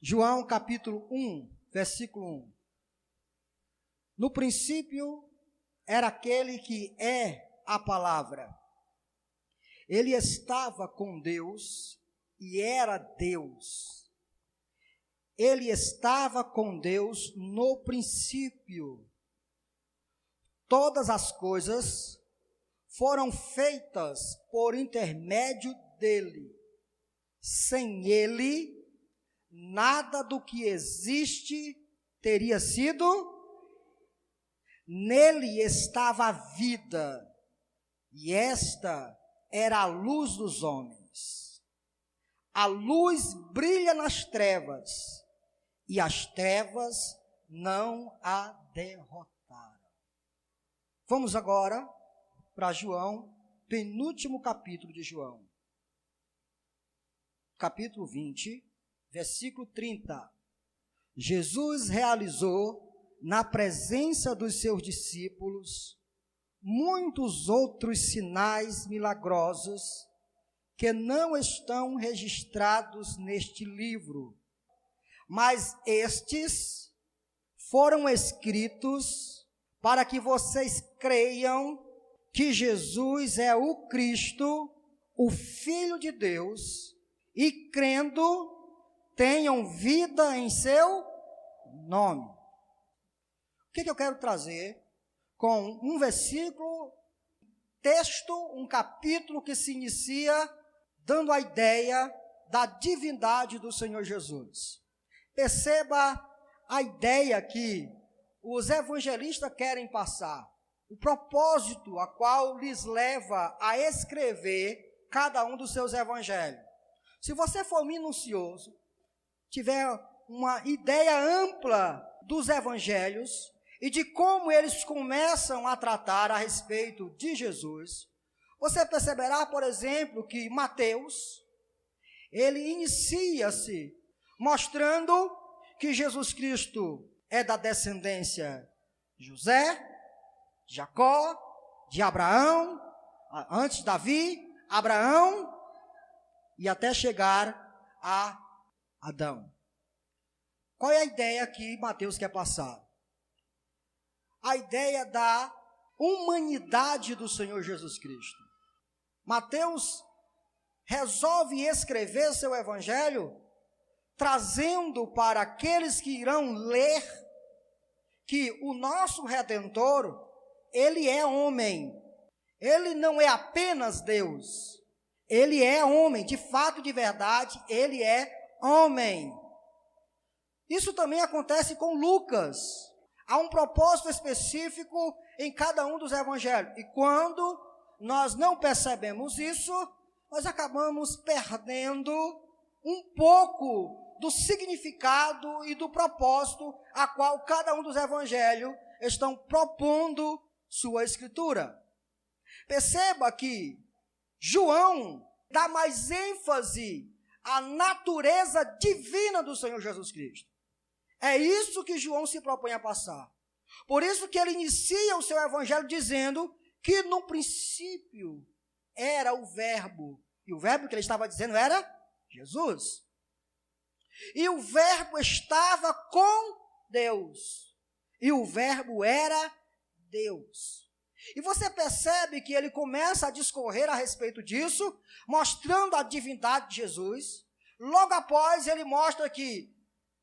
João capítulo 1, versículo 1. No princípio era aquele que é a palavra. Ele estava com Deus e era Deus. Ele estava com Deus no princípio. Todas as coisas foram feitas por intermédio dele. Sem ele, nada do que existe teria sido. Nele estava a vida, e esta era a luz dos homens. A luz brilha nas trevas, e as trevas não a derrotaram. Vamos agora para João, penúltimo capítulo de João. Capítulo 20, versículo 30. Jesus realizou na presença dos seus discípulos muitos outros sinais milagrosos que não estão registrados neste livro, mas estes foram escritos para que vocês creiam que Jesus é o Cristo, o Filho de Deus, e crendo, tenham vida em seu nome. O que eu quero trazer com um versículo, texto, um capítulo que se inicia dando a ideia da divindade do Senhor Jesus. Perceba a ideia que os evangelistas querem passar, o propósito a qual lhes leva a escrever cada um dos seus evangelhos. Se você for minucioso, tiver uma ideia ampla dos evangelhos e de como eles começam a tratar a respeito de Jesus, você perceberá, por exemplo, que Mateus, ele inicia-se mostrando que Jesus Cristo é da descendência de José, de Jacó, de Abraão, antes Davi, Abraão, e até chegar a Adão. Qual é a ideia que Mateus quer passar? A ideia da humanidade do Senhor Jesus Cristo. Mateus resolve escrever seu evangelho trazendo para aqueles que irão ler que o nosso Redentor, ele é homem. Ele não é apenas Deus. Ele é homem, de fato, de verdade, ele é homem. Isso também acontece com Lucas. Há um propósito específico em cada um dos evangelhos. E quando nós não percebemos isso, nós acabamos perdendo um pouco do significado e do propósito a qual cada um dos evangelhos estão propondo sua escritura. Perceba que João dá mais ênfase à natureza divina do Senhor Jesus Cristo. É isso que João se propõe a passar. Por isso que ele inicia o seu evangelho dizendo que no princípio era o verbo. E o verbo que ele estava dizendo era Jesus. E o verbo estava com Deus. E o verbo era Deus. E você percebe que ele começa a discorrer a respeito disso, mostrando a divindade de Jesus. Logo após, ele mostra que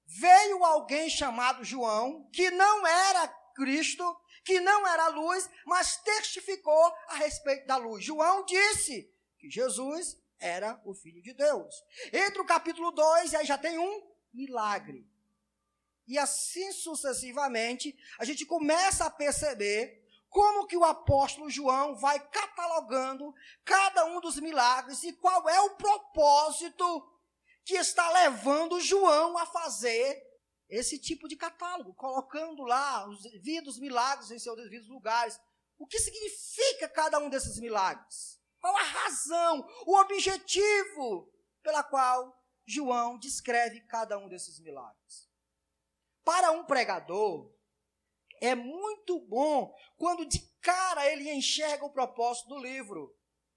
veio alguém chamado João, que não era Cristo, que não era luz, mas testificou a respeito da luz. João disse que Jesus era o Filho de Deus. Entre o capítulo 2, aí já tem um milagre. E assim sucessivamente, a gente começa a perceber como que o apóstolo João vai catalogando cada um dos milagres e qual é o propósito que está levando João a fazer esse tipo de catálogo, colocando lá os devidos milagres em seus devidos lugares. O que significa cada um desses milagres? Qual a razão, o objetivo pela qual João descreve cada um desses milagres? Para um pregador, é muito bom quando de cara ele enxerga o propósito do livro.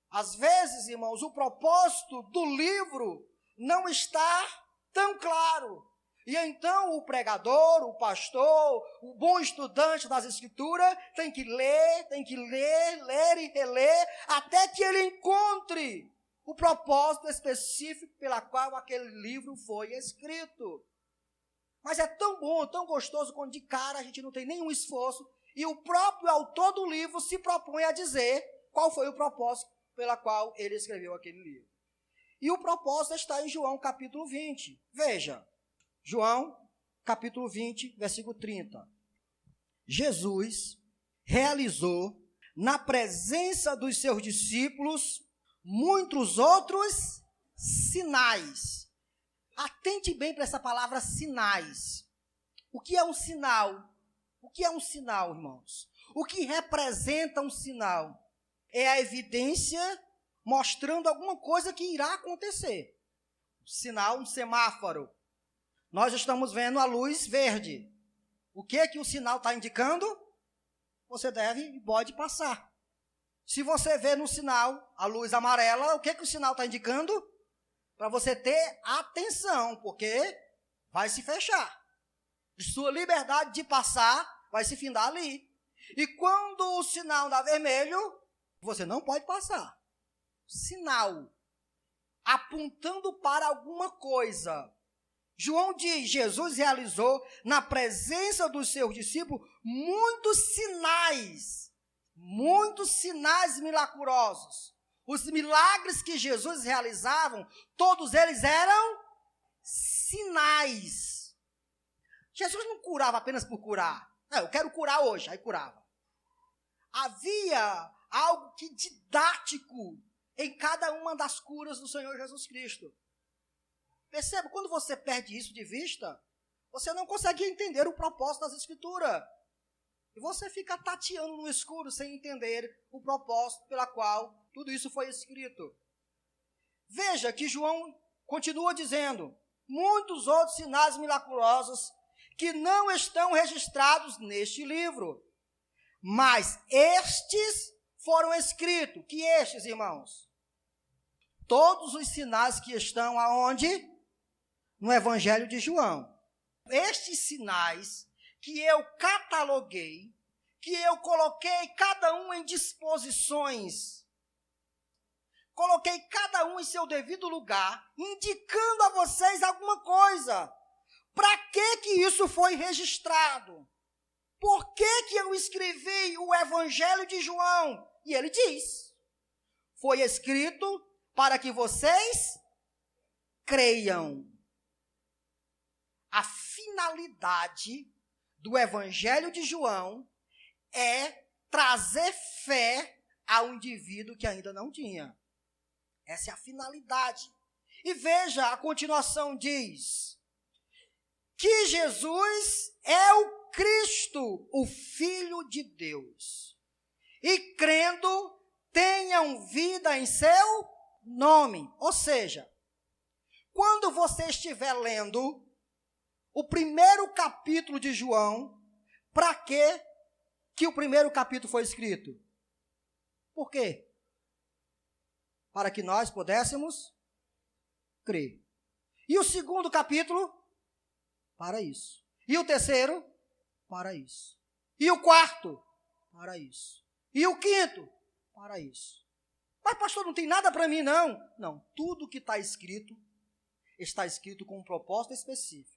Às vezes, irmãos, o propósito do livro não está tão claro. E então o pregador, o pastor, o bom estudante das Escrituras tem que ler, ler e reler, até que ele encontre o propósito específico pela qual aquele livro foi escrito. Mas é tão bom, tão gostoso, quando de cara a gente não tem nenhum esforço, e o próprio autor do livro se propõe a dizer qual foi o propósito pela qual ele escreveu aquele livro. E o propósito está em João capítulo 20. Veja, João capítulo 20, versículo 30. Jesus realizou na presença dos seus discípulos muitos outros sinais. Atente bem para essa palavra sinais. O que é um sinal? O que é um sinal, irmãos? O que representa um sinal? É a evidência mostrando alguma coisa que irá acontecer. Sinal, um semáforo. Nós estamos vendo a luz verde. O que é que o sinal está indicando? Você deve e pode passar. Se você vê no sinal a luz amarela, o que é que o sinal está indicando? Para você ter atenção, porque vai se fechar. Sua liberdade de passar vai se findar ali. E quando o sinal dá vermelho, você não pode passar. Sinal, apontando para alguma coisa. João diz, Jesus realizou na presença dos seus discípulos muitos sinais milagrosos. Os milagres que Jesus realizavam, todos eles eram sinais. Jesus não curava apenas por curar. Não, eu quero curar hoje, aí curava. Havia algo que didático em cada uma das curas do Senhor Jesus Cristo. Perceba, quando você perde isso de vista, você não consegue entender o propósito das Escrituras. E você fica tateando no escuro sem entender o propósito pela qual tudo isso foi escrito. Veja que João continua dizendo, muitos outros sinais milagrosos que não estão registrados neste livro. Mas estes foram escritos. Que estes, irmãos? Todos os sinais que estão aonde? No Evangelho de João. Estes sinais que eu cataloguei, que eu coloquei cada um em disposições, coloquei cada um em seu devido lugar, indicando a vocês alguma coisa. Para que isso foi registrado? Por que eu escrevi o Evangelho de João? E ele diz, foi escrito para que vocês creiam. A finalidade do Evangelho de João é trazer fé ao indivíduo que ainda não tinha. Essa é a finalidade. E veja, a continuação diz que Jesus é o Cristo, o Filho de Deus. E crendo, tenham vida em seu nome. Ou seja, quando você estiver lendo o primeiro capítulo de João, para que o primeiro capítulo foi escrito? Por quê? Para que nós pudéssemos crer. E o segundo capítulo? Para isso. E o terceiro? Para isso. E o quarto? Para isso. E o quinto? Para isso. Mas pastor, não tem nada para mim não. Não, tudo que está escrito com um propósito específico.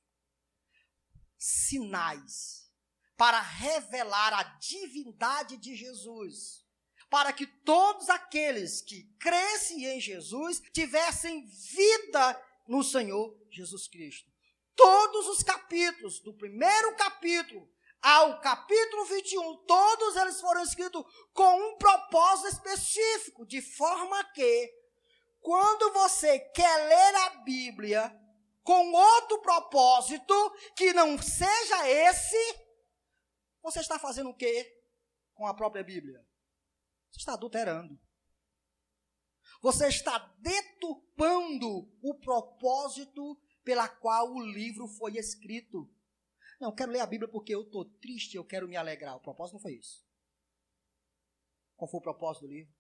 Sinais para revelar a divindade de Jesus, para que todos aqueles que crescem em Jesus tivessem vida no Senhor Jesus Cristo. Todos os capítulos, do primeiro capítulo ao capítulo 21, todos eles foram escritos com um propósito específico, de forma que, quando você quer ler a Bíblia com outro propósito, que não seja esse, você está fazendo o quê com a própria Bíblia? Você está adulterando. Você está deturpando o propósito pela qual o livro foi escrito. Não, eu quero ler a Bíblia porque eu estou triste, eu quero me alegrar. O propósito não foi isso. Qual foi o propósito do livro?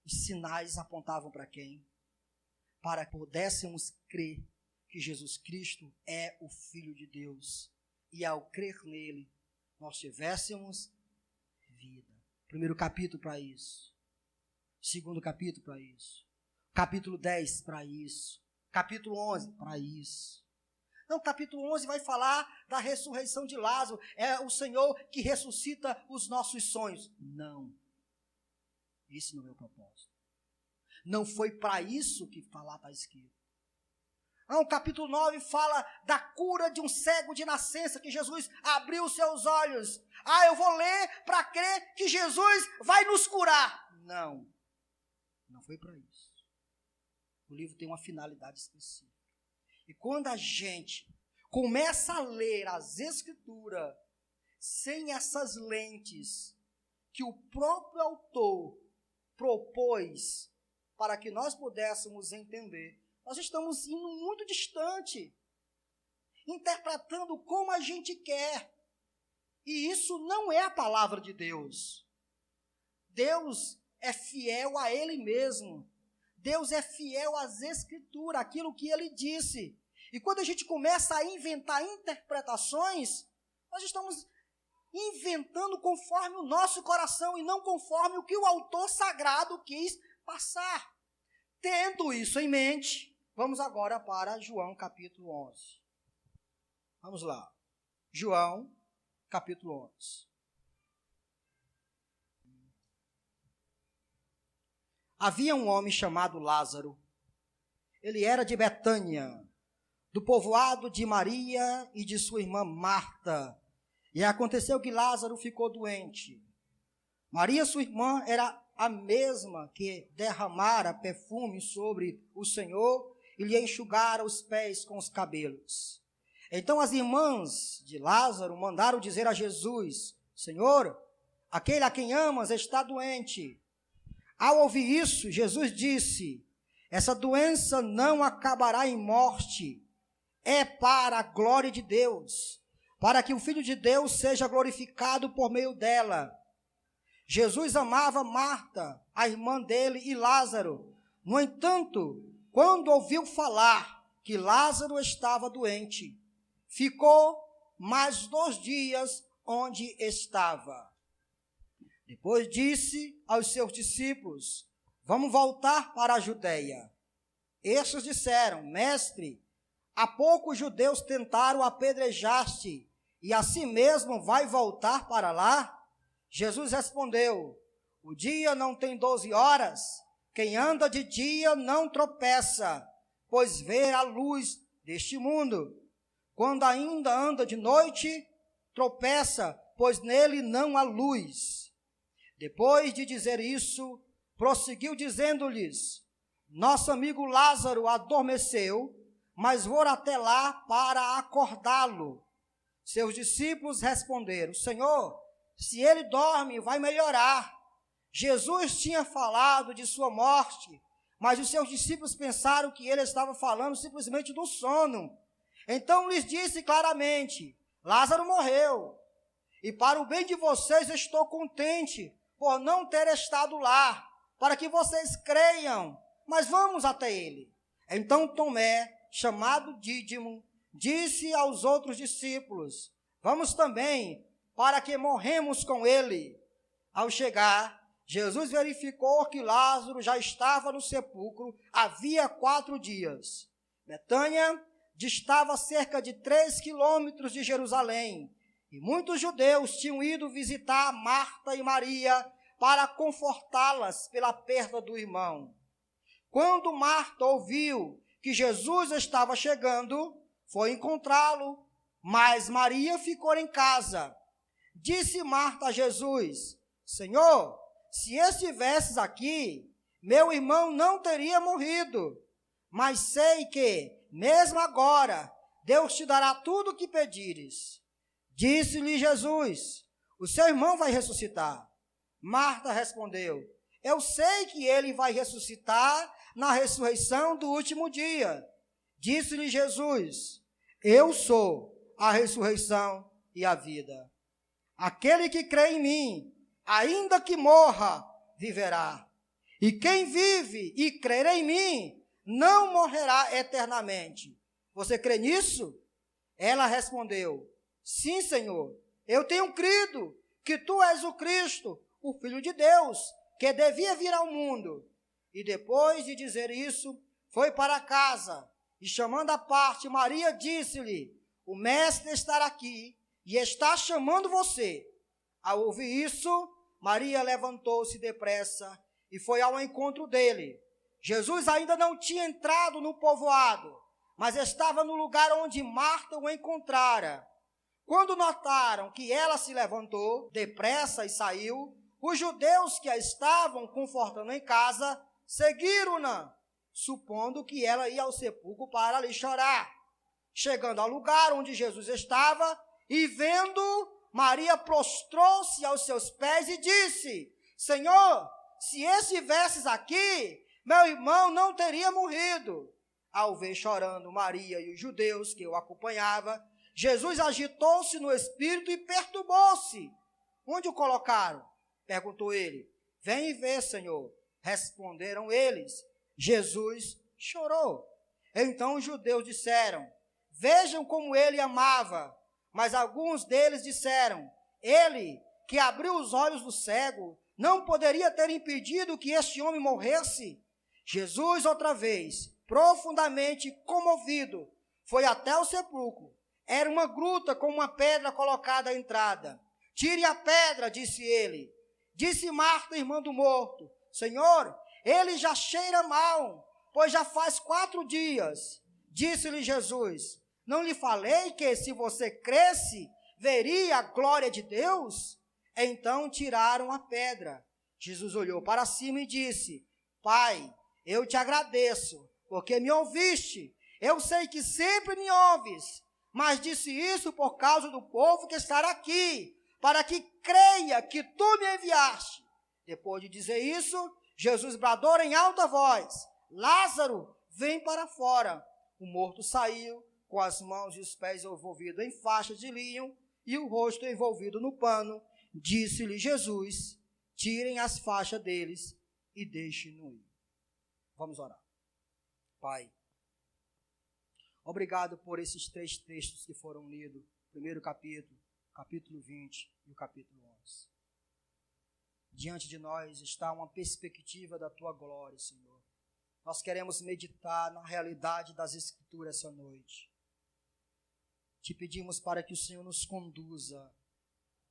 Os sinais apontavam para quem? Para que pudéssemos crer que Jesus Cristo é o Filho de Deus. E ao crer nele, nós tivéssemos vida. Primeiro capítulo para isso. Segundo capítulo para isso. Capítulo 10 para isso. Capítulo 11 para isso. Então, capítulo 11 vai falar da ressurreição de Lázaro. É o Senhor que ressuscita os nossos sonhos. Não. Esse não é o propósito. Não foi para isso que lá está escrito. Não, o capítulo 9 fala da cura de um cego de nascença, que Jesus abriu os seus olhos. Eu vou ler para crer que Jesus vai nos curar. Não. Não foi para isso. O livro tem uma finalidade específica. E quando a gente começa a ler as Escrituras sem essas lentes que o próprio autor propôs para que nós pudéssemos entender, nós estamos indo muito distante, interpretando como a gente quer. E isso não é a palavra de Deus. Deus é fiel a Ele mesmo. Deus é fiel às Escrituras, aquilo que Ele disse. E quando a gente começa a inventar interpretações, nós estamos inventando conforme o nosso coração e não conforme o que o autor sagrado quis passar. Tendo isso em mente, vamos agora para João capítulo 11. Vamos lá. João capítulo 11. Havia um homem chamado Lázaro. Ele era de Betânia, do povoado de Maria e de sua irmã Marta. E aconteceu que Lázaro ficou doente. Maria, sua irmã, era a mesma que derramara perfume sobre o Senhor e lhe enxugara os pés com os cabelos. Então as irmãs de Lázaro mandaram dizer a Jesus: Senhor, aquele a quem amas está doente. Ao ouvir isso, Jesus disse: essa doença não acabará em morte, é para a glória de Deus, para que o Filho de Deus seja glorificado por meio dela. Jesus amava Marta, a irmã dele, e Lázaro. No entanto, quando ouviu falar que Lázaro estava doente, ficou mais 2 dias onde estava. Depois disse aos seus discípulos: vamos voltar para a Judeia. Estes disseram: Mestre, há pouco os judeus tentaram apedrejar-te, e assim mesmo vai voltar para lá? Jesus respondeu: o dia não tem 12 horas, quem anda de dia não tropeça, pois vê a luz deste mundo. Quando ainda anda de noite, tropeça, pois nele não há luz. Depois de dizer isso, prosseguiu dizendo-lhes: nosso amigo Lázaro adormeceu, mas vou até lá para acordá-lo. Seus discípulos responderam: Senhor, se ele dorme, vai melhorar. Jesus tinha falado de sua morte, mas os seus discípulos pensaram que ele estava falando simplesmente do sono. Então lhes disse claramente: Lázaro morreu, e para o bem de vocês eu estou contente por não ter estado lá, para que vocês creiam, mas vamos até ele. Então Tomé, chamado Dídimo, disse aos outros discípulos: vamos também, para que morremos com ele. Ao chegar, Jesus verificou que Lázaro já estava no sepulcro havia 4 dias. Betânia distava cerca de 3 quilômetros de Jerusalém, e muitos judeus tinham ido visitar Marta e Maria para confortá-las pela perda do irmão. Quando Marta ouviu que Jesus estava chegando, foi encontrá-lo, mas Maria ficou em casa. Disse Marta a Jesus: Senhor, se estivesses aqui, meu irmão não teria morrido. Mas sei que, mesmo agora, Deus te dará tudo o que pedires. Disse-lhe Jesus: o seu irmão vai ressuscitar. Marta respondeu: eu sei que ele vai ressuscitar na ressurreição do último dia. Disse-lhe Jesus: eu sou a ressurreição e a vida. Aquele que crê em mim, ainda que morra, viverá. E quem vive e crer em mim, não morrerá eternamente. Você crê nisso? Ela respondeu: sim, Senhor, eu tenho crido que tu és o Cristo, o Filho de Deus, que devia vir ao mundo. E depois de dizer isso, foi para casa, e chamando à parte Maria, disse-lhe: o mestre está aqui, e está chamando você. Ao ouvir isso, Maria levantou-se depressa, e foi ao encontro dele. Jesus ainda não tinha entrado no povoado, mas estava no lugar onde Marta o encontrara. Quando notaram que ela se levantou depressa e saiu, os judeus que a estavam confortando em casa seguiram-na, supondo que ela ia ao sepulcro para ali chorar. Chegando ao lugar onde Jesus estava e vendo, Maria prostrou-se aos seus pés e disse: Senhor, se estivesses aqui, meu irmão não teria morrido. Ao ver chorando Maria e os judeus que o acompanhavam, Jesus agitou-se no espírito e perturbou-se. Onde o colocaram? Perguntou ele. Vem e vê, Senhor. Responderam eles. Jesus chorou. Então os judeus disseram: vejam como ele amava. Mas alguns deles disseram: ele, que abriu os olhos do cego, não poderia ter impedido que este homem morresse? Jesus, outra vez, profundamente comovido, foi até o sepulcro. Era uma gruta com uma pedra colocada à entrada. Tire a pedra, disse ele. Disse Marta, irmã do morto: Senhor, ele já cheira mal, pois já faz 4 dias. Disse-lhe Jesus: não lhe falei que, se você cresce, veria a glória de Deus? Então tiraram a pedra. Jesus olhou para cima e disse: Pai, eu te agradeço, porque me ouviste. Eu sei que sempre me ouves, mas disse isso por causa do povo que está aqui, para que creia que tu me enviaste. Depois de dizer isso, Jesus bradou em alta voz: Lázaro, vem para fora. O morto saiu, com as mãos e os pés envolvidos em faixas de linho e o rosto envolvido no pano. Disse-lhe Jesus: tirem as faixas deles e deixem-no ir. Vamos orar. Pai, obrigado por esses 3 textos que foram lidos. Primeiro capítulo, capítulo 20 e o capítulo 11. Diante de nós está uma perspectiva da tua glória, Senhor. Nós queremos meditar na realidade das Escrituras essa noite. Te pedimos para que o Senhor nos conduza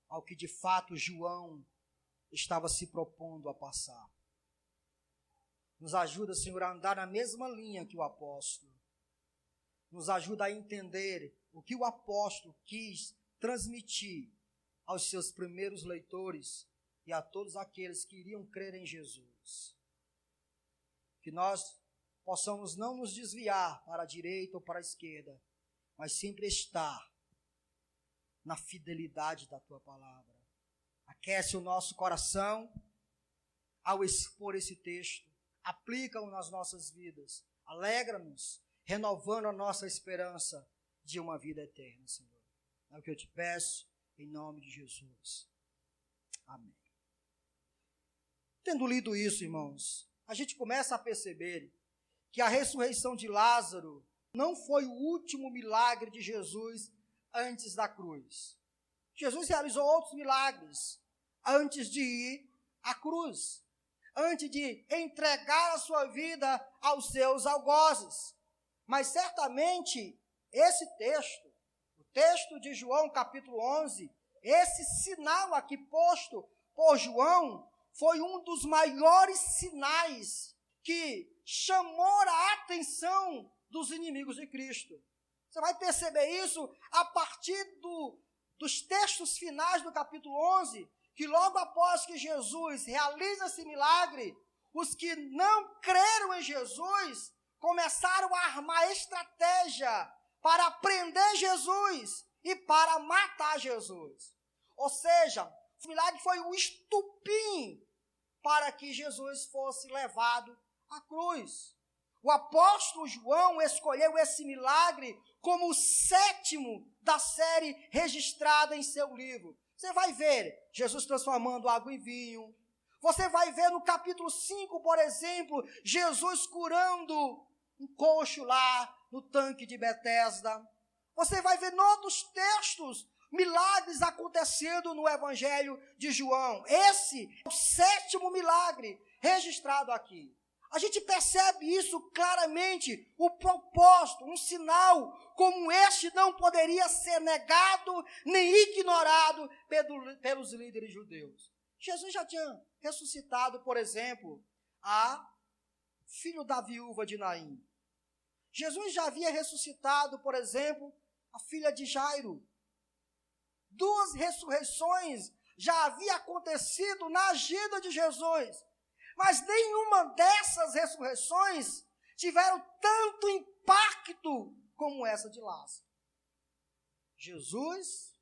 ao que de fato João estava se propondo a passar. Nos ajuda, Senhor, a andar na mesma linha que o apóstolo. Nos ajuda a entender o que o apóstolo quis transmitir aos seus primeiros leitores e a todos aqueles que iriam crer em Jesus. Que nós possamos não nos desviar para a direita ou para a esquerda, mas sempre estar na fidelidade da tua palavra. Aquece o nosso coração ao expor esse texto, aplica-o nas nossas vidas, alegra-nos, renovando a nossa esperança de uma vida eterna, Senhor. É o que eu te peço, em nome de Jesus. Amém. Tendo lido isso, irmãos, a gente começa a perceber que a ressurreição de Lázaro não foi o último milagre de Jesus antes da cruz. Jesus realizou outros milagres antes de ir à cruz, antes de entregar a sua vida aos seus algozes. Mas certamente esse texto, o texto de João capítulo 11, esse sinal aqui posto por João, foi um dos maiores sinais que chamou a atenção dos inimigos de Cristo. Você vai perceber isso a partir dos textos finais do capítulo 11, que logo após que Jesus realiza esse milagre, os que não creram em Jesus começaram a armar estratégia para prender Jesus e para matar Jesus. Ou seja, o milagre foi o estupim para que Jesus fosse levado à cruz. O apóstolo João escolheu esse milagre como o 7º da série registrada em seu livro. Você vai ver Jesus transformando água em vinho. Você vai ver no capítulo 5, por exemplo, Jesus curando um coxo lá no tanque de Betesda. Você vai ver em outros textos milagres acontecendo no Evangelho de João. Esse é o 7º milagre registrado aqui. A gente percebe isso claramente, o propósito, um sinal como este não poderia ser negado nem ignorado pelos líderes judeus. Jesus já tinha ressuscitado, por exemplo, a filho da viúva de Naim. Jesus já havia ressuscitado, por exemplo, a filha de Jairo. 2 ressurreições já havia acontecido na agenda de Jesus. Mas nenhuma dessas ressurreições tiveram tanto impacto como essa de Lázaro. Jesus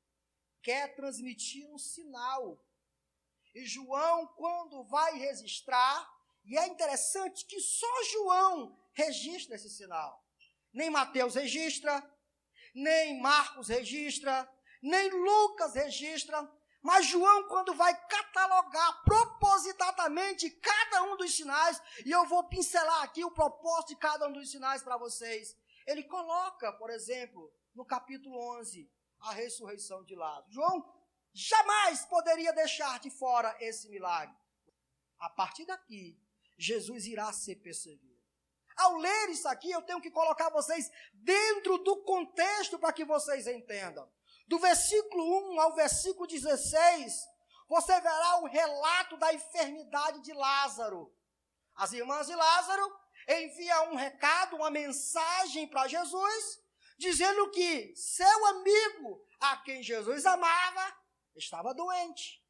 quer transmitir um sinal. E João, quando vai registrar, e é interessante que só João registra esse sinal. Nem Mateus registra, nem Marcos registra, nem Lucas registra. Mas João, quando vai catalogar propositadamente cada um dos sinais, e eu vou pincelar aqui o propósito de cada um dos sinais para vocês, ele coloca, por exemplo, no capítulo 11, a ressurreição de Lázaro. João jamais poderia deixar de fora esse milagre. A partir daqui, Jesus irá ser perseguido. Ao ler isso aqui, eu tenho que colocar vocês dentro do contexto para que vocês entendam. Do versículo 1 ao versículo 16, você verá o relato da enfermidade de Lázaro. As irmãs de Lázaro enviam um recado, uma mensagem para Jesus, dizendo que seu amigo, a quem Jesus amava, estava doente.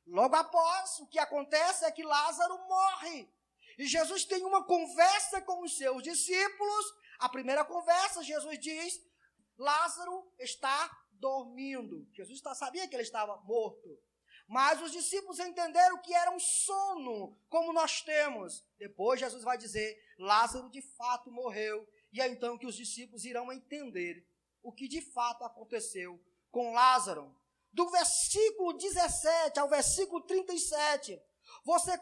Logo após, o que acontece é que Lázaro morre. E Jesus tem uma conversa com os seus discípulos. A primeira conversa, Jesus diz, Lázaro está dormindo. Jesus sabia que ele estava morto. Mas os discípulos entenderam que era um sono, como nós temos. Depois Jesus vai dizer, Lázaro de fato morreu. E é então que os discípulos irão entender o que de fato aconteceu com Lázaro. Do versículo 17 ao versículo 37, você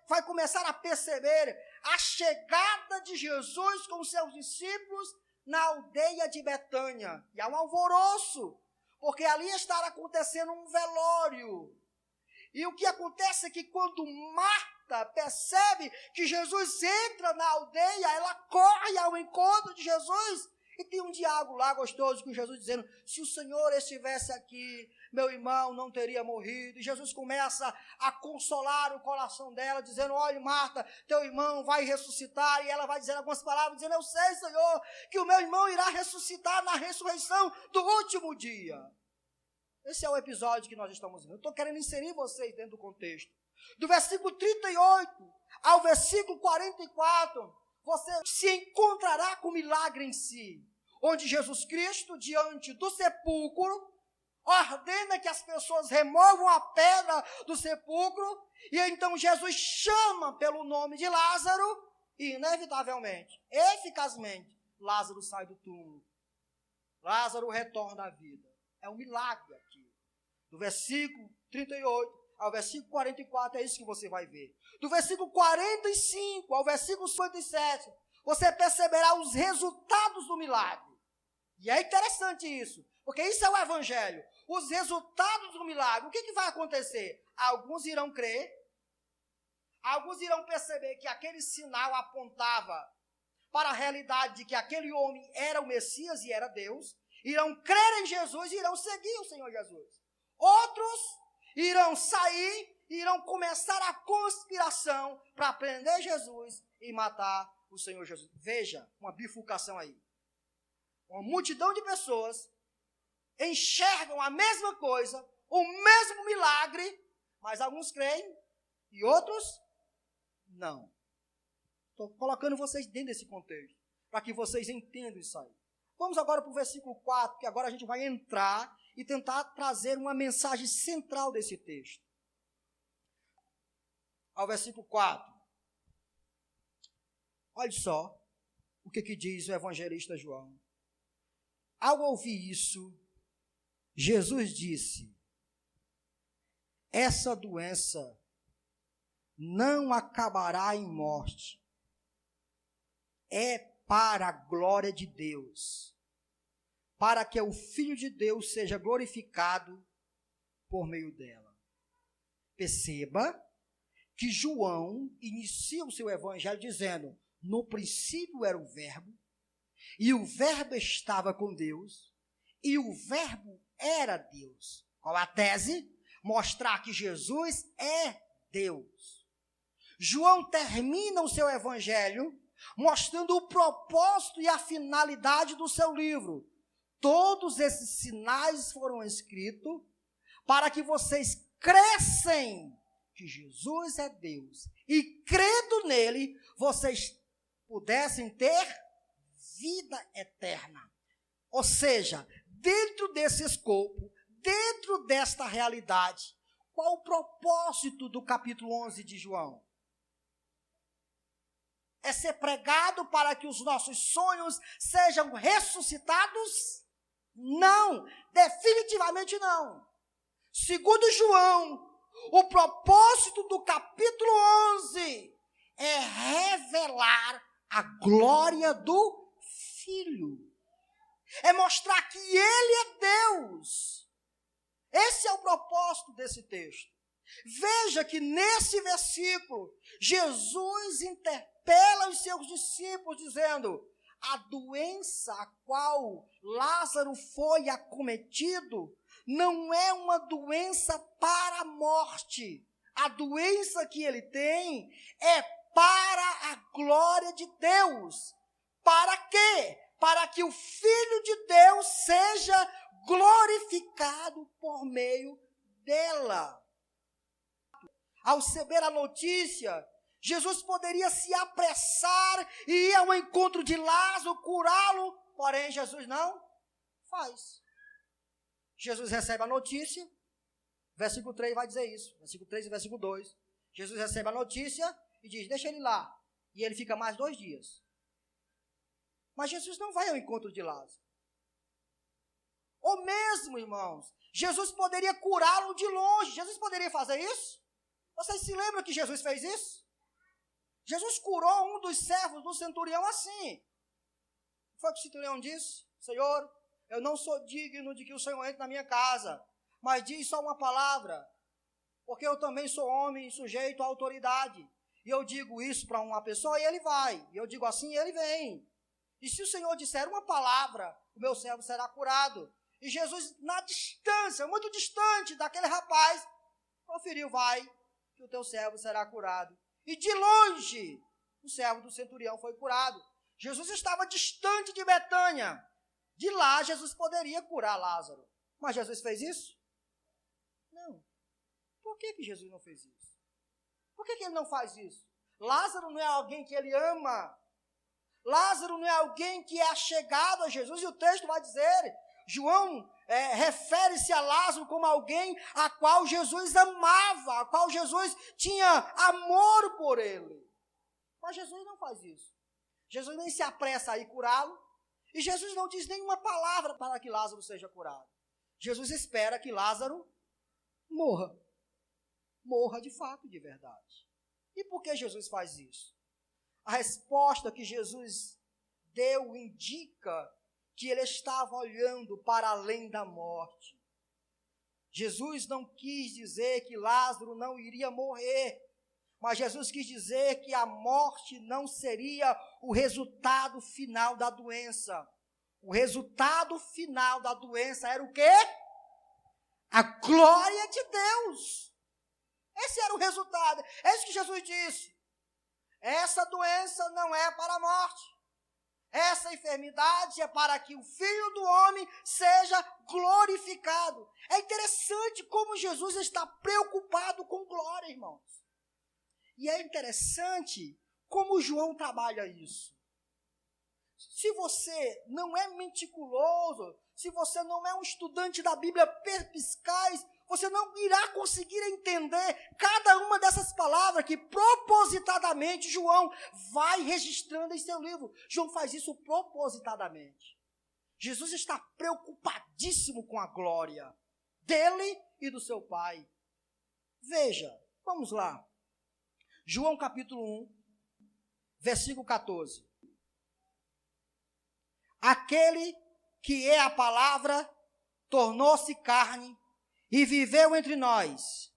vai começar a perceber a chegada de Jesus com seus discípulos na aldeia de Betânia. E há um alvoroço, porque ali está acontecendo um velório. E o que acontece é que quando Marta percebe que Jesus entra na aldeia, ela corre ao encontro de Jesus. E tem um diálogo lá gostoso com Jesus dizendo, se o Senhor estivesse aqui, meu irmão não teria morrido. E Jesus começa a consolar o coração dela, dizendo, olha Marta, teu irmão vai ressuscitar. E ela vai dizer algumas palavras, dizendo, eu sei, Senhor, que o meu irmão irá ressuscitar na ressurreição do último dia. Esse é o episódio que nós estamos vendo. Eu estou querendo inserir vocês dentro do contexto. Do versículo 38 ao versículo 44, você se encontrará com o milagre em si, onde Jesus Cristo, diante do sepulcro, ordena que as pessoas removam a pedra do sepulcro, e então Jesus chama pelo nome de Lázaro, e inevitavelmente, eficazmente, Lázaro sai do túmulo. Lázaro retorna à vida. É um milagre aqui. Do versículo 38 ao versículo 44, é isso que você vai ver. Do versículo 45 ao versículo 57, você perceberá os resultados do milagre. E é interessante isso, porque isso é o evangelho. Os resultados do milagre. O que vai acontecer? Alguns irão crer, alguns irão perceber que aquele sinal apontava para a realidade de que aquele homem era o Messias e era Deus, irão crer em Jesus e irão seguir o Senhor Jesus. Outros irão sair e irão começar a conspiração para prender Jesus e matar o Senhor Jesus. Veja, uma bifurcação aí. Uma multidão de pessoas enxergam a mesma coisa, o mesmo milagre, mas alguns creem e outros não. Estou colocando vocês dentro desse contexto, para que vocês entendam isso aí. Vamos agora para o versículo 4, que agora a gente vai entrar e tentar trazer uma mensagem central desse texto. Ao versículo 4. Olha só o que diz o evangelista João. Ao ouvir isso, Jesus disse, essa doença não acabará em morte. É para a glória de Deus, para que o Filho de Deus seja glorificado por meio dela. Perceba que João inicia o seu evangelho dizendo: no princípio era o Verbo, e o Verbo estava com Deus, e o Verbo era Deus. Qual a tese? Mostrar que Jesus é Deus. João termina o seu evangelho mostrando o propósito e a finalidade do seu livro. Todos esses sinais foram escritos para que vocês crescem que Jesus é Deus e, crendo nele, vocês pudessem ter vida eterna. Ou seja, dentro desse escopo, dentro desta realidade, qual o propósito do capítulo 11 de João? É ser pregado para que os nossos sonhos sejam ressuscitados? Não, definitivamente não. Segundo João, o propósito do capítulo 11 é revelar a glória do Filho. É mostrar que Ele é Deus. Esse é o propósito desse texto. Veja que nesse versículo, Jesus interpela os seus discípulos dizendo: a doença a qual Lázaro foi acometido não é uma doença para a morte. A doença que ele tem é para a glória de Deus. Para quê? Para que o Filho de Deus seja glorificado por meio dela. Ao receber a notícia, Jesus poderia se apressar e ir ao encontro de Lázaro, curá-lo, porém Jesus não faz. Jesus recebe a notícia, versículo 3 vai dizer isso, versículo 3 e versículo 2. Jesus recebe a notícia e diz: deixa ele lá. E ele fica mais 2 dias. Mas Jesus não vai ao encontro de Lázaro. Ou mesmo, irmãos, Jesus poderia curá-lo de longe. Jesus poderia fazer isso? Vocês se lembram que Jesus fez isso? Jesus curou um dos servos do centurião assim. Foi o que o centurião disse: Senhor, eu não sou digno de que o Senhor entre na minha casa, mas diz só uma palavra, porque eu também sou homem sujeito à autoridade. E eu digo isso para uma pessoa e ele vai. E eu digo assim e ele vem. E se o Senhor disser uma palavra, o meu servo será curado. E Jesus, na distância, muito distante daquele rapaz, proferiu: vai, que o teu servo será curado. E de longe, o servo do centurião foi curado. Jesus estava distante de Betânia. De lá, Jesus poderia curar Lázaro. Mas Jesus fez isso? Não. Por que Jesus não fez isso? Por que ele não faz isso? Lázaro não é alguém que ele ama. Lázaro não é alguém que é achegado a Jesus. E o texto vai dizer, João refere-se a Lázaro como alguém a qual Jesus amava, a qual Jesus tinha amor por ele. Mas Jesus não faz isso. Jesus nem se apressa a ir curá-lo. E Jesus não diz nenhuma palavra para que Lázaro seja curado. Jesus espera que Lázaro morra. Morra de fato, de verdade. E por que Jesus faz isso? A resposta que Jesus deu indica que ele estava olhando para além da morte. Jesus não quis dizer que Lázaro não iria morrer, mas Jesus quis dizer que a morte não seria o resultado final da doença. O resultado final da doença era o quê? A glória de Deus. Esse era o resultado. É isso que Jesus disse. Essa doença não é para a morte. Essa enfermidade é para que o Filho do Homem seja glorificado. É interessante como Jesus está preocupado com glória, irmãos. E é interessante como João trabalha isso. Se você não é meticuloso, se você não é um estudante da Bíblia perspicaz, você não irá conseguir entender cada uma dessas palavras que propositadamente João vai registrando em seu livro. João faz isso propositadamente. Jesus está preocupadíssimo com a glória dele e do seu Pai. Veja, vamos lá. João capítulo 1, versículo 14. aquele que é a palavra tornou-se carne e viveu entre nós.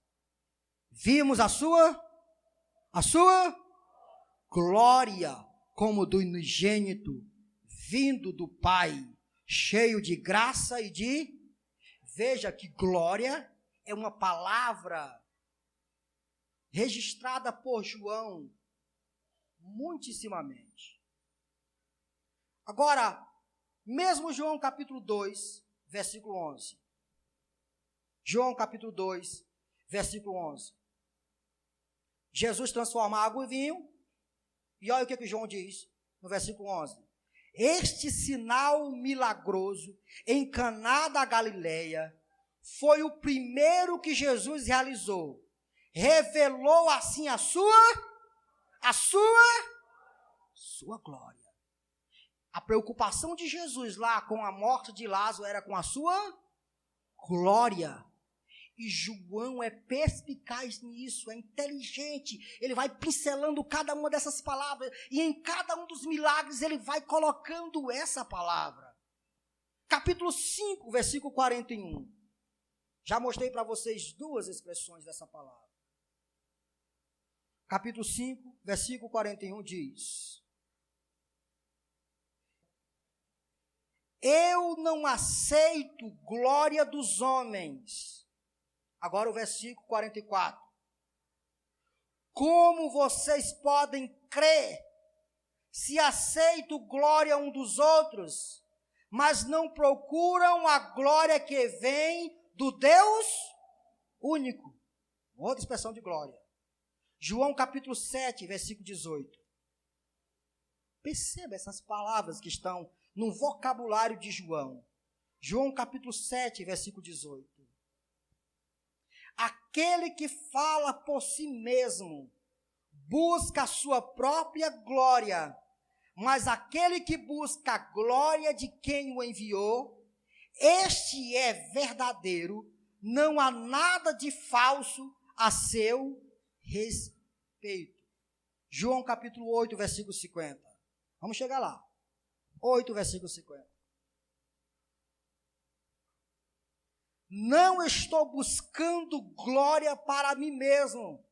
Vimos a sua glória como do unigênito, vindo do Pai, cheio de graça e de... Veja que glória é uma palavra registrada por João muitíssimamente. Agora, mesmo João capítulo 2, versículo 11. João capítulo 2, versículo 11. Jesus transforma água em vinho. E olha o que João diz no versículo 11. Este sinal milagroso em Caná da Galileia foi o primeiro que Jesus realizou. Revelou assim a sua glória. A preocupação de Jesus lá com a morte de Lázaro era com a sua glória. E João é perspicaz nisso, é inteligente. Ele vai pincelando cada uma dessas palavras. E em cada um dos milagres ele vai colocando essa palavra. Capítulo 5, versículo 41. Já mostrei para vocês duas expressões dessa palavra. Capítulo 5, versículo 41 diz: eu não aceito glória dos homens. Agora o versículo 44. Como vocês podem crer se aceito glória um dos outros, mas não procuram a glória que vem do Deus único? Outra expressão de glória. João capítulo 7, versículo 18. Perceba essas palavras que estão no vocabulário de João. João capítulo 7, versículo 18. Aquele que fala por si mesmo busca a sua própria glória, mas aquele que busca a glória de quem o enviou, este é verdadeiro, não há nada de falso a seu respeito. João capítulo 8, versículo 50. Vamos chegar lá. 8, versículo 50. Não estou buscando glória para mim mesmo,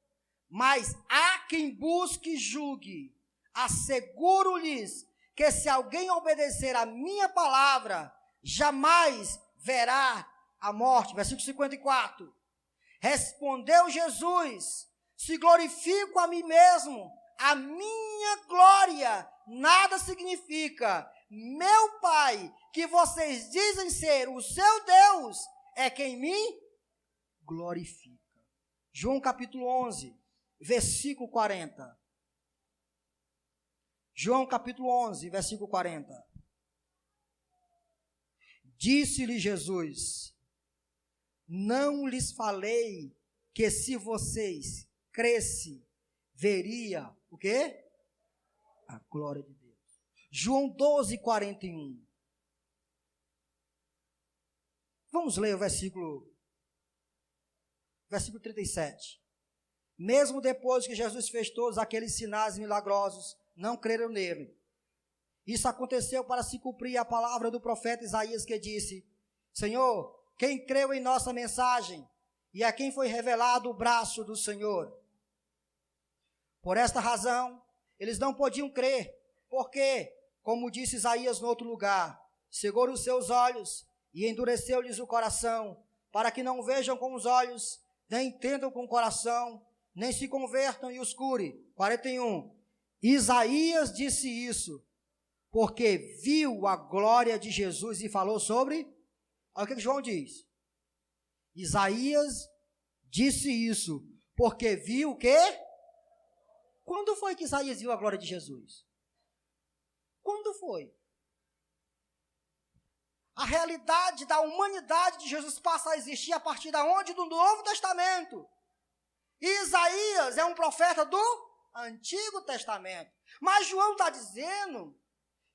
mas há quem busque e julgue. Asseguro-lhes que se alguém obedecer a minha palavra, jamais verá a morte. Versículo 54. Respondeu Jesus: se glorifico a mim mesmo, a minha glória nada significa. Meu Pai, que vocês dizem ser o seu Deus, é quem me glorifica. João capítulo 11, versículo 40. João capítulo 11, versículo 40. Disse-lhe Jesus: não lhes falei que se vocês crescem, veria o quê? A glória de Deus. João 12, 41. Vamos ler o versículo 37. Mesmo depois que Jesus fez todos aqueles sinais milagrosos, não creram nele. Isso aconteceu para se cumprir a palavra do profeta Isaías, que disse: Senhor, quem creu em nossa mensagem e a quem foi revelado o braço do Senhor? Por esta razão, eles não podiam crer, porque, como disse Isaías no outro lugar, cegou os seus olhos e endureceu-lhes o coração, para que não vejam com os olhos, nem entendam com o coração, nem se convertam e os cure. 41. Isaías disse isso, porque viu a glória de Jesus e falou sobre... Olha o que João diz. Isaías disse isso, porque viu o quê? Quando foi que Isaías viu a glória de Jesus? Quando foi? A realidade da humanidade de Jesus passa a existir a partir da onde? Do Novo Testamento. E Isaías é um profeta do Antigo Testamento. Mas João está dizendo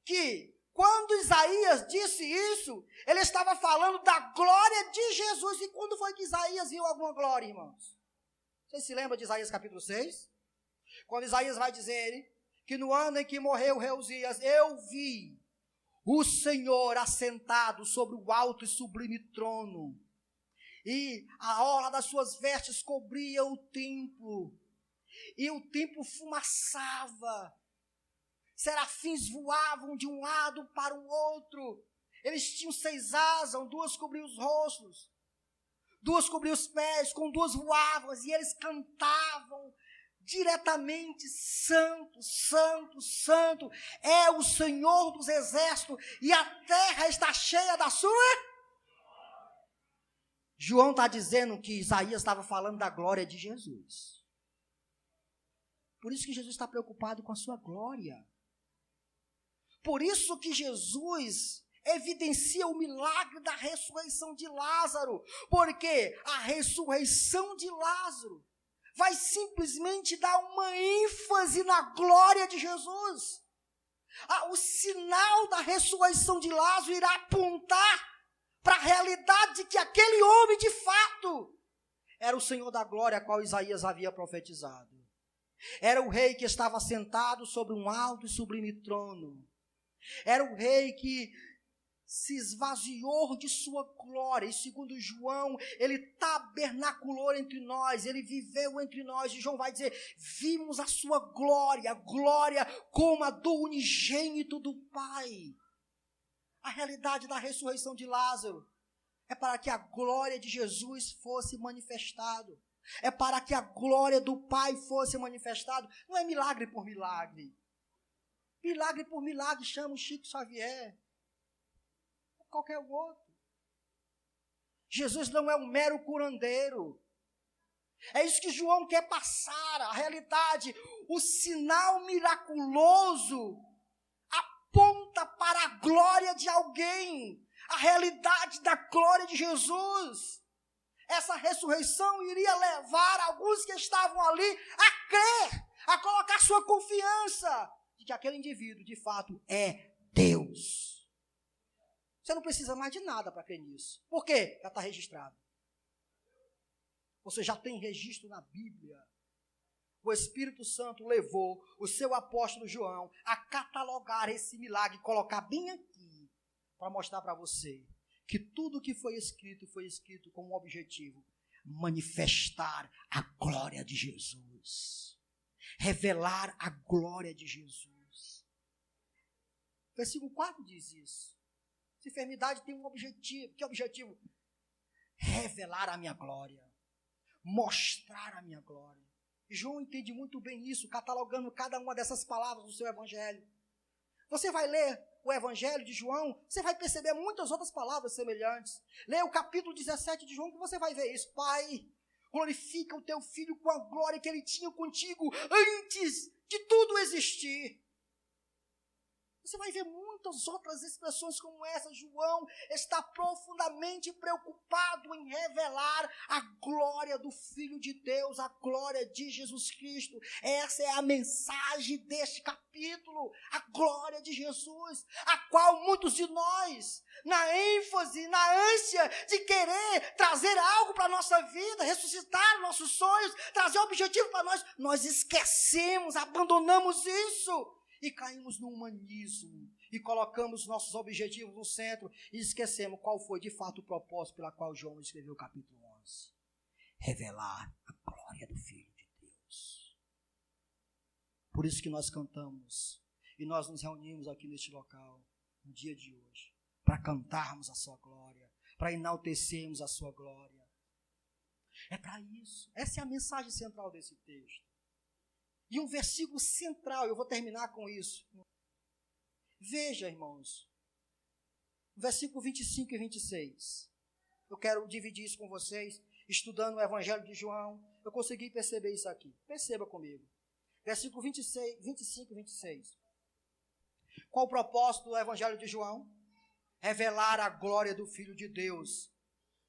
que quando Isaías disse isso, ele estava falando da glória de Jesus. E quando foi que Isaías viu alguma glória, irmãos? Vocês se lembram de Isaías capítulo 6? Quando Isaías vai dizer que no ano em que morreu o rei Uzias, eu vi o Senhor assentado sobre o alto e sublime trono, e a orla das suas vestes cobria o templo, e o templo fumaçava, serafins voavam de um lado para o outro, eles tinham 6 asas, 2 cobriam os rostos, 2 cobriam os pés, com 2 voavam, e eles cantavam diretamente: santo, santo, santo é o Senhor dos exércitos, e a terra está cheia da sua. João está dizendo que Isaías estava falando da glória de Jesus. Por isso que Jesus está preocupado com a sua glória. Por isso que Jesus evidencia o milagre da ressurreição de Lázaro, porque a ressurreição de Lázaro vai simplesmente dar uma ênfase na glória de Jesus. O sinal da ressurreição de Lázaro irá apontar para a realidade de que aquele homem, de fato, era o Senhor da glória, a qual Isaías havia profetizado. Era o rei que estava sentado sobre um alto e sublime trono. Era o rei que se esvaziou de sua glória, e segundo João, ele tabernaculou entre nós, ele viveu entre nós, e João vai dizer: vimos a sua glória, glória como a do unigênito do Pai. A realidade da ressurreição de Lázaro é para que a glória de Jesus fosse manifestado, é para que a glória do Pai fosse manifestado. Não é milagre por milagre. Milagre por milagre chama o Chico Xavier, qualquer outro. Jesus não é um mero curandeiro. É isso que João quer passar, a realidade. O sinal miraculoso aponta para a glória de alguém, a realidade da glória de Jesus. Essa ressurreição iria levar alguns que estavam ali a crer, a colocar sua confiança de que aquele indivíduo de fato é Deus. Você não precisa mais de nada para crer nisso. Por quê? Já está registrado. Você já tem registro na Bíblia. O Espírito Santo levou o seu apóstolo João a catalogar esse milagre, colocar bem aqui, para mostrar para você que tudo que foi escrito com um objetivo: manifestar a glória de Jesus. Revelar a glória de Jesus. Versículo 4 diz isso. Essa enfermidade tem um objetivo. Que objetivo? Revelar a minha glória. Mostrar a minha glória. E João entende muito bem isso, catalogando cada uma dessas palavras no seu evangelho. Você vai ler o evangelho de João, você vai perceber muitas outras palavras semelhantes. Leia o capítulo 17 de João, que você vai ver isso. Pai, glorifica o teu filho com a glória que ele tinha contigo antes de tudo existir. Você vai ver muitas outras expressões como essa. João está profundamente preocupado em revelar a glória do Filho de Deus, a glória de Jesus Cristo. Essa é a mensagem deste capítulo, a glória de Jesus, a qual muitos de nós, na ênfase, na ânsia de querer trazer algo para a nossa vida, ressuscitar nossos sonhos, trazer objetivo para nós esquecemos, abandonamos isso. E caímos no humanismo, e colocamos nossos objetivos no centro, e esquecemos qual foi de fato o propósito pela qual João escreveu o capítulo 11. Revelar a glória do Filho de Deus. Por isso que nós cantamos, e nós nos reunimos aqui neste local, no dia de hoje, para cantarmos a sua glória, para enaltecermos a sua glória. É para isso. Essa é a mensagem central desse texto. E um versículo central, eu vou terminar com isso. Veja, irmãos, versículo 25 e 26. Eu quero dividir isso com vocês, estudando o Evangelho de João. Eu consegui perceber isso aqui. Perceba comigo. Versículo 25 e 26. Qual o propósito do Evangelho de João? Revelar a glória do Filho de Deus,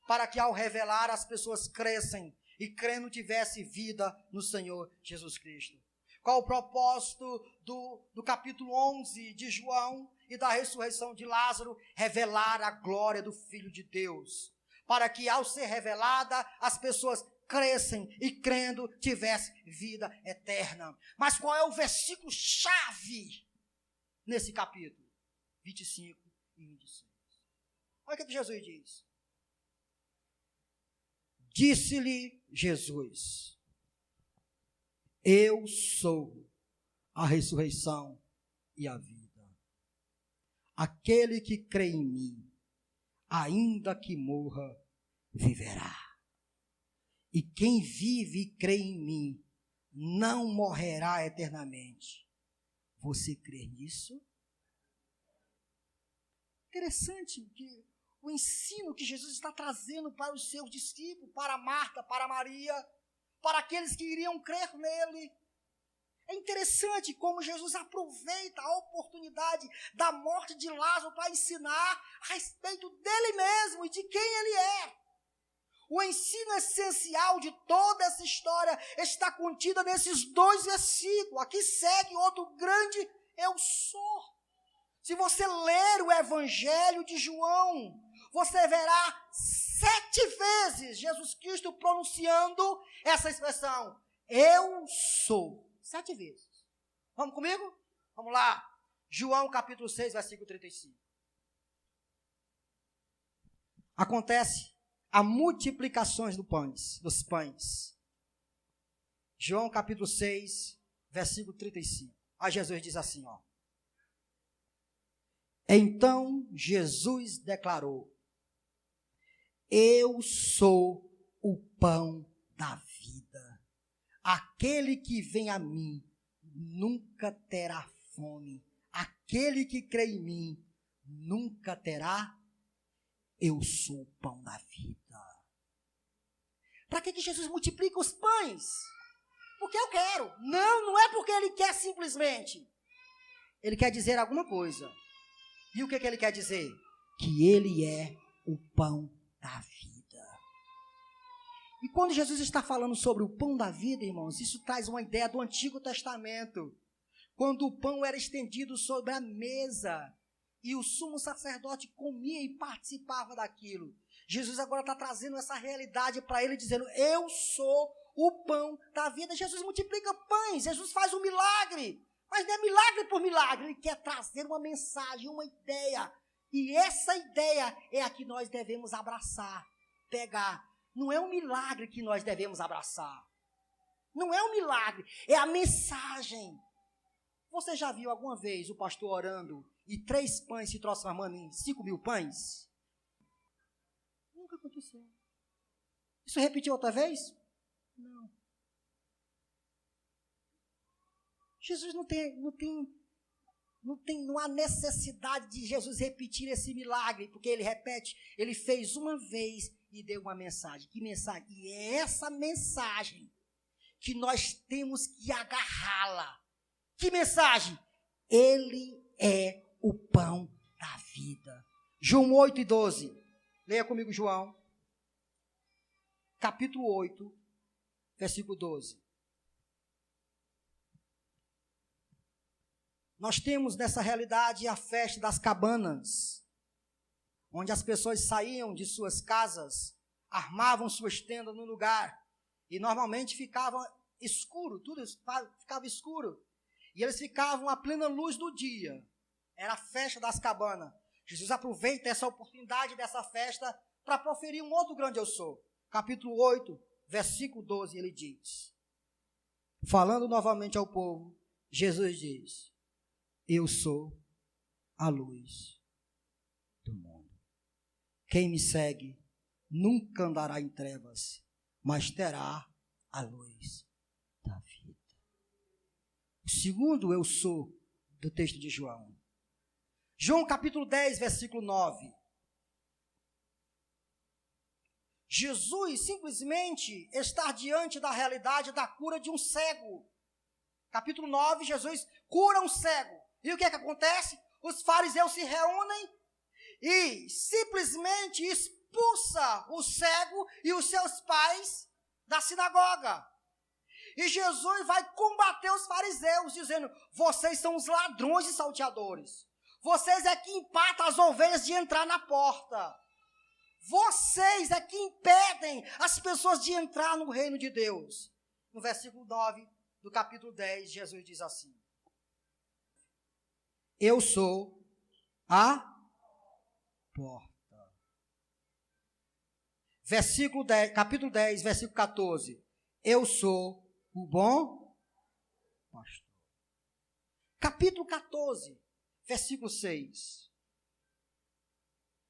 para que ao revelar as pessoas crescem e crendo tivesse vida no Senhor Jesus Cristo. Qual o propósito do capítulo 11 de João e da ressurreição de Lázaro? Revelar a glória do Filho de Deus, para que ao ser revelada as pessoas crescem e crendo tivesse vida eterna. Mas qual é o versículo chave nesse capítulo? 25 e 26. Olha o que Jesus diz. Disse-lhe Jesus: eu sou a ressurreição e a vida. Aquele que crê em mim, ainda que morra, viverá. E quem vive e crê em mim, não morrerá eternamente. Você crê nisso? Interessante que o ensino que Jesus está trazendo para os seus discípulos, para Marta, para Maria, para aqueles que iriam crer nele. É interessante como Jesus aproveita a oportunidade da morte de Lázaro para ensinar a respeito dele mesmo e de quem ele é. O ensino essencial de toda essa história está contido nesses 2 versículos. Aqui segue outro grande eu sou. Se você ler o Evangelho de João, você verá 7 vezes Jesus Cristo pronunciando essa expressão, eu sou. 7 vezes. Vamos comigo? Vamos lá. João capítulo 6, versículo 35. Acontece a multiplicações dos pães. João capítulo 6, versículo 35. Aí Jesus diz assim, ó. Então Jesus declarou, eu sou o pão da vida. Aquele que vem a mim nunca terá fome. Aquele que crê em mim nunca terá. Eu sou o pão da vida. Para que Jesus multiplica os pães? Porque eu quero. Não é porque ele quer simplesmente. Ele quer dizer alguma coisa. E o que ele quer dizer? Que ele é o pão da vida. E quando Jesus está falando sobre o pão da vida, irmãos, isso traz uma ideia do Antigo Testamento. Quando o pão era estendido sobre a mesa e o sumo sacerdote comia e participava daquilo. Jesus agora está trazendo essa realidade para ele, dizendo, eu sou o pão da vida. Jesus multiplica pães, Jesus faz um milagre. Mas não é milagre por milagre, ele quer trazer uma mensagem, uma ideia. E essa ideia é a que nós devemos abraçar, pegar. Não é um milagre que nós devemos abraçar. Não é um milagre, é a mensagem. Você já viu alguma vez o pastor orando e 3 pães se transformando em 5.000 pães? Nunca aconteceu. Isso repetiu outra vez? Não. Jesus não há necessidade de Jesus repetir esse milagre, porque ele repete, ele fez uma vez e deu uma mensagem. Que mensagem? E é essa mensagem que nós temos que agarrá-la. Que mensagem? Ele é o pão da vida. João 8 e 12. Leia comigo, João. Capítulo 8, versículo 12. Nós temos nessa realidade a festa das cabanas, onde as pessoas saíam de suas casas, armavam suas tendas no lugar, e normalmente ficava escuro, tudo ficava escuro, e eles ficavam à plena luz do dia. Era a festa das cabanas. Jesus aproveita essa oportunidade dessa festa para proferir um outro grande eu sou. Capítulo 8, versículo 12, ele diz, falando novamente ao povo, Jesus diz, eu sou a luz do mundo. Quem me segue nunca andará em trevas, mas terá a luz da vida. O segundo eu sou do texto de João. João capítulo 10, versículo 9. Jesus simplesmente está diante da realidade da cura de um cego. Capítulo 9, Jesus cura um cego. E o que é que acontece? Os fariseus se reúnem e simplesmente expulsa o cego e os seus pais da sinagoga. E Jesus vai combater os fariseus, dizendo, vocês são os ladrões e salteadores. Vocês é que empatam as ovelhas de entrar na porta. Vocês é que impedem as pessoas de entrar no reino de Deus. No versículo 9 do capítulo 10, Jesus diz assim, eu sou a porta. Capítulo 10, versículo 14. Eu sou o bom pastor. Capítulo 14, versículo 6.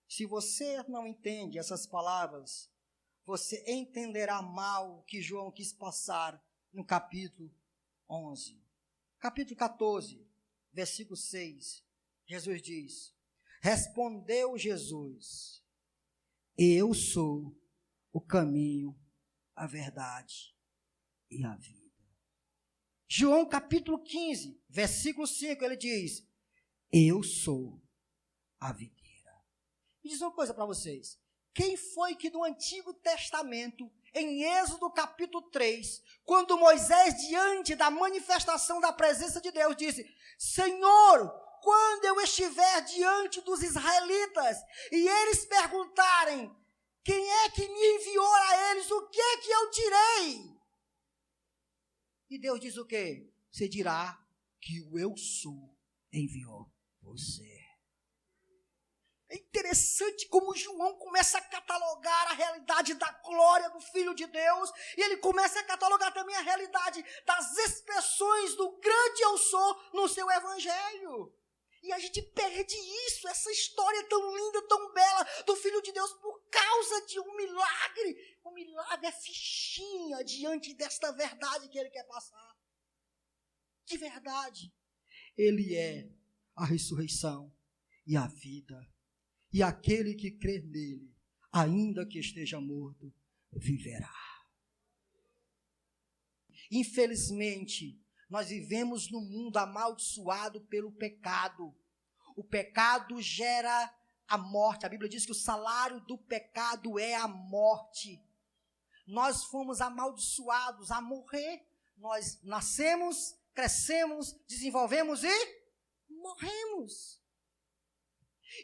Se você não entende essas palavras, você entenderá mal o que João quis passar no capítulo 11. Capítulo 14, versículo 6. Jesus diz: respondeu Jesus: eu sou o caminho, a verdade e a vida. João capítulo 15, versículo 5, ele diz: eu sou a videira. E diz uma coisa para vocês: quem foi que no Antigo Testamento, em Êxodo capítulo 3, quando Moisés, diante da manifestação da presença de Deus, disse: Senhor, quando eu estiver diante dos israelitas e eles perguntarem quem é que me enviou a eles, o que é que eu direi? E Deus diz o quê? Você dirá que o eu sou enviou você. É interessante como João começa a catalogar a realidade da glória do Filho de Deus, e ele começa a catalogar também a realidade das expressões do grande eu sou no seu evangelho. E a gente perde isso, essa história tão linda, tão bela do Filho de Deus por causa de um milagre. O milagre é fichinha diante desta verdade que ele quer passar. Que verdade? Ele é a ressurreição e a vida. E aquele que crê nele, ainda que esteja morto, viverá. Infelizmente, nós vivemos num mundo amaldiçoado pelo pecado. O pecado gera a morte. A Bíblia diz que o salário do pecado é a morte. Nós fomos amaldiçoados a morrer. Nós nascemos, crescemos, desenvolvemos e morremos.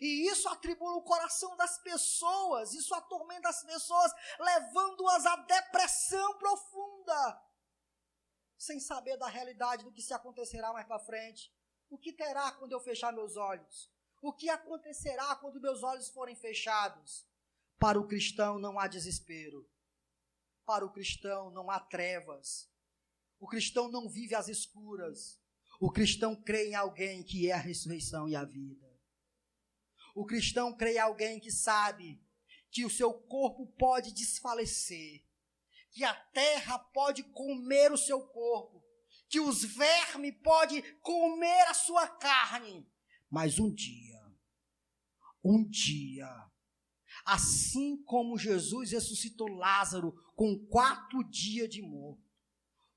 E isso atribula o coração das pessoas, isso atormenta as pessoas, levando-as à depressão profunda, sem saber da realidade do que se acontecerá mais para frente. O que terá quando eu fechar meus olhos? O que acontecerá quando meus olhos forem fechados? Para o cristão não há desespero. Para o cristão não há trevas. O cristão não vive às escuras. O cristão crê em alguém que é a ressurreição e a vida. O cristão crê em alguém que sabe que o seu corpo pode desfalecer, que a terra pode comer o seu corpo, que os vermes podem comer a sua carne, mas um dia, assim como Jesus ressuscitou Lázaro com 4 dias de morto,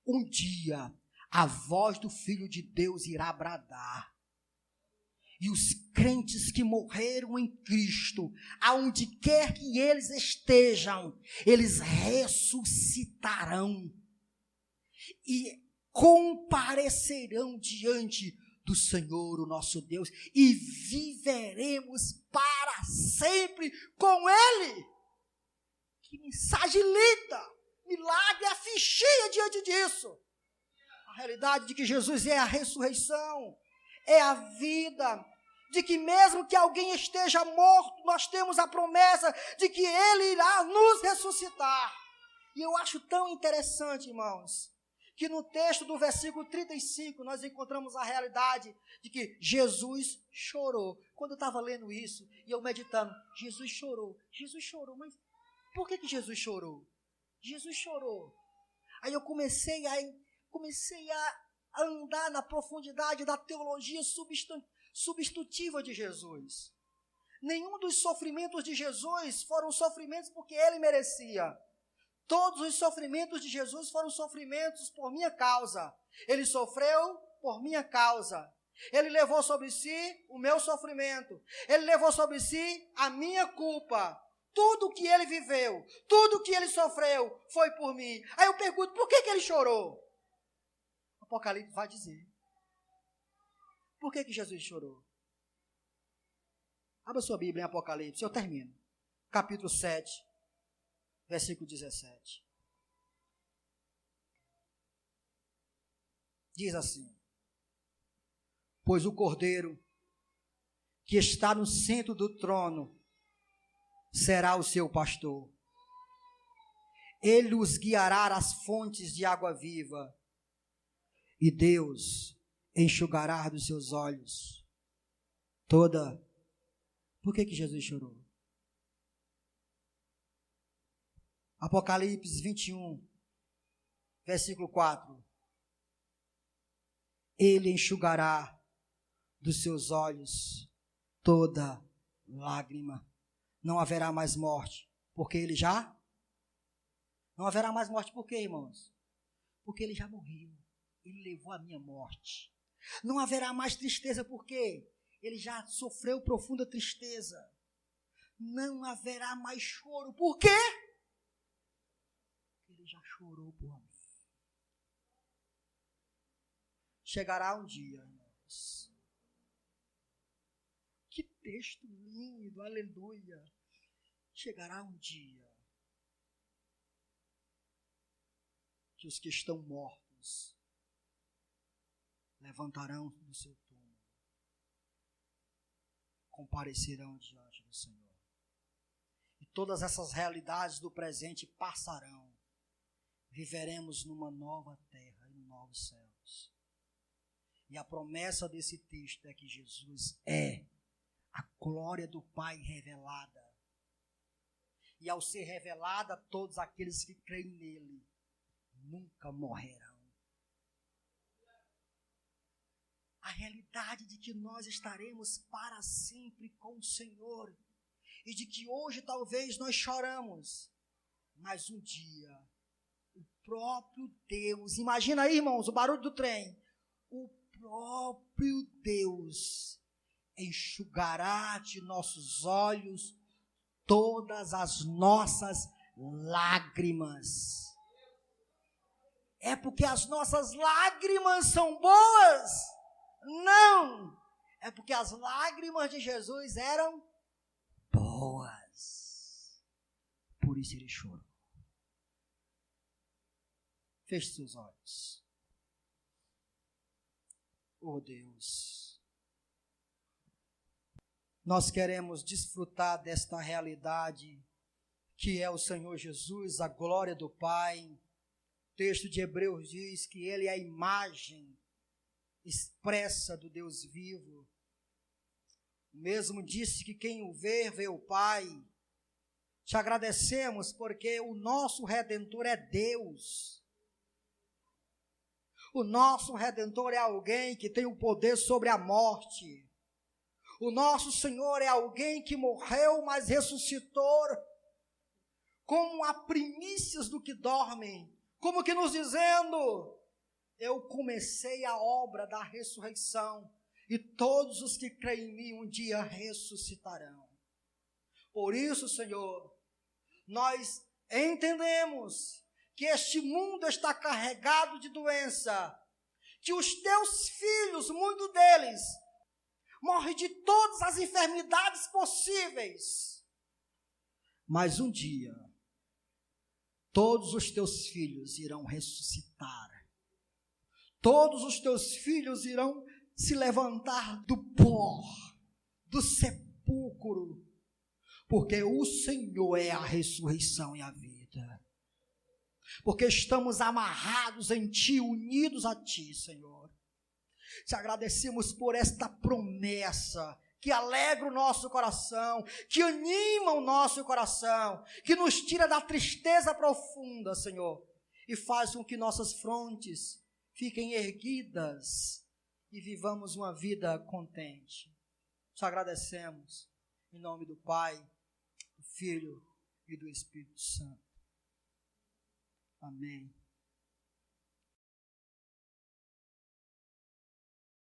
um dia a voz do Filho de Deus irá bradar. E os crentes que morreram em Cristo, aonde quer que eles estejam, eles ressuscitarão e comparecerão diante do Senhor, o nosso Deus, e viveremos para sempre com Ele. Que mensagem linda! Milagre, a fichinha diante disso. A realidade de que Jesus é a ressurreição, é a vida, de que mesmo que alguém esteja morto, nós temos a promessa de que Ele irá nos ressuscitar. E eu acho tão interessante, irmãos, que no texto do versículo 35, nós encontramos a realidade de que Jesus chorou. Quando eu estava lendo isso, e eu meditando, Jesus chorou, mas por que Jesus chorou? Jesus chorou. Aí eu comecei a andar na profundidade da teologia substitutiva de Jesus. Nenhum dos sofrimentos de Jesus foram sofrimentos porque Ele merecia. Todos os sofrimentos de Jesus foram sofrimentos por minha causa. Ele sofreu por minha causa. Ele levou sobre si o meu sofrimento. Ele levou sobre si a minha culpa. Tudo que Ele viveu, tudo que Ele sofreu foi por mim. Aí eu pergunto, por que Ele chorou? O Apocalipse vai dizer. Por que Jesus chorou? Abra sua Bíblia em Apocalipse, eu termino. Capítulo 7, versículo 17. Diz assim: pois o Cordeiro que está no centro do trono será o seu pastor. Ele os guiará às fontes de água viva, e Deus enxugará dos seus olhos toda... Por que Jesus chorou? Apocalipse 21, versículo 4. Ele enxugará dos seus olhos toda lágrima. Não haverá mais morte, porque ele já... Não haverá mais morte por quê, irmãos? Porque ele já morreu. Ele levou a minha morte. Não haverá mais tristeza, por quê? Ele já sofreu profunda tristeza. Não haverá mais choro, por quê? Ele já chorou por mim. Chegará um dia, irmãos. Que texto lindo, aleluia. Chegará um dia que os que estão mortos levantarão do seu túmulo, comparecerão diante do Senhor. E todas essas realidades do presente passarão. Viveremos numa nova terra e novos céus. E a promessa desse texto é que Jesus é a glória do Pai revelada. E ao ser revelada, todos aqueles que creem nele nunca morrerão. A realidade de que nós estaremos para sempre com o Senhor. E de que hoje talvez nós choramos. Mas um dia, o próprio Deus, imagina aí, irmãos, o barulho do trem. O próprio Deus enxugará de nossos olhos todas as nossas lágrimas. É porque as nossas lágrimas são boas? Não! É porque as lágrimas de Jesus eram boas. Por isso ele chorou. Feche seus olhos. Oh Deus, nós queremos desfrutar desta realidade que é o Senhor Jesus, a glória do Pai. O texto de Hebreus diz que ele é a imagem expressa do Deus vivo. O mesmo disse que quem o vê, vê o Pai. Te agradecemos porque o nosso Redentor é Deus. O nosso Redentor é alguém que tem o poder sobre a morte. O nosso Senhor é alguém que morreu, mas ressuscitou como a primícias do que dormem. Como que nos dizendo, eu comecei a obra da ressurreição e todos os que creem em mim um dia ressuscitarão. Por isso, Senhor, nós entendemos que este mundo está carregado de doença, que os teus filhos, muitos deles, morrem de todas as enfermidades possíveis. Mas um dia, todos os teus filhos irão ressuscitar. Todos os teus filhos irão se levantar do pó, do sepulcro, porque o Senhor é a ressurreição e a vida. Porque estamos amarrados em Ti, unidos a Ti, Senhor. Te agradecemos por esta promessa que alegra o nosso coração, que anima o nosso coração, que nos tira da tristeza profunda, Senhor, e faz com que nossas frontes fiquem erguidas e vivamos uma vida contente. Te agradecemos em nome do Pai, do Filho e do Espírito Santo. Amém.